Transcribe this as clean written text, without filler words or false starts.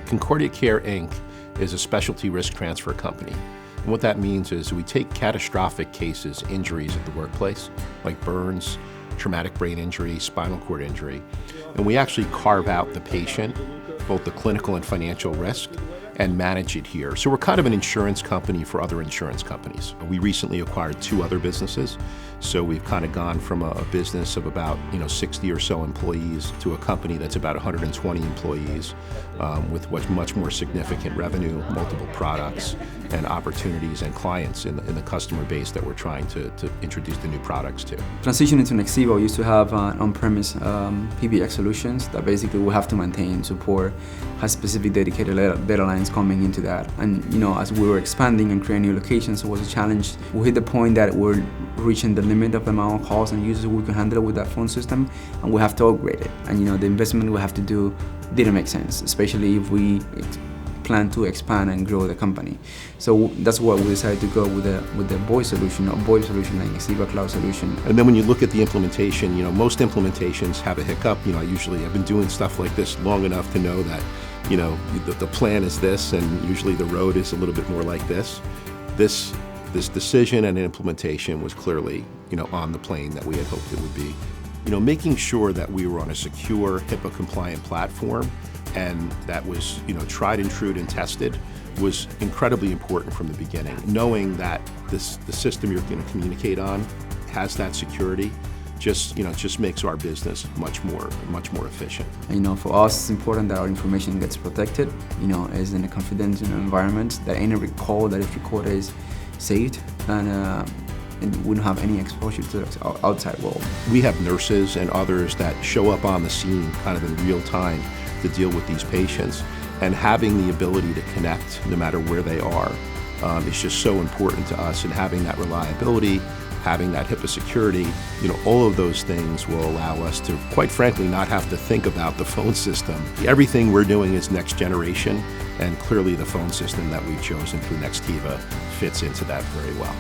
Concordia Care Inc. is a specialty risk transfer company. And what that means is we take catastrophic cases, injuries at the workplace, like burns, traumatic brain injury, spinal cord injury, and we actually carve out the patient, both the clinical and financial risk, and manage it here. So we're kind of an insurance company for other insurance companies. We recently acquired 2 other businesses, so we've kind of gone from a business of about 60 or so employees to a company that's about 120 employees with much more significant revenue, multiple products, and opportunities and clients in the customer base that we're trying to introduce the new products to. Transitioning to Nextiva, we used to have on-premise PBX solutions that basically we have to maintain, support, has specific dedicated data lines coming into that. And as we were expanding and creating new locations, it was a challenge. We hit the point that we're reaching the limit of the amount of calls and users we can handle with that phone system, and we have to upgrade it. And the investment we have to do didn't make sense, especially if we plan to expand and grow the company. So that's why we decided to go with the voice solution, or VoIP solution, like Nextiva Cloud solution. And then when you look at the implementation, most implementations have a hiccup. I've been doing stuff like this long enough to know that the plan is this, and usually the road is a little bit more like this. This decision and implementation was clearly on the plane that we had hoped it would be. Making sure that we were on a secure HIPAA-compliant platform and that was tried and true and tested was incredibly important from the beginning. Knowing that the system you're going to communicate on has that security just makes our business much more efficient. For us, it's important that our information gets protected. Is in a confidential environment, that any call that is recorded is saved, and we don't have any exposure to the outside world. We have nurses and others that show up on the scene kind of in real time to deal with these patients, and having the ability to connect no matter where they are is just so important to us, and having that reliability, having that HIPAA security, all of those things will allow us to, quite frankly, not have to think about the phone system. Everything we're doing is next generation, and clearly the phone system that we've chosen through Nextiva fits into that very well.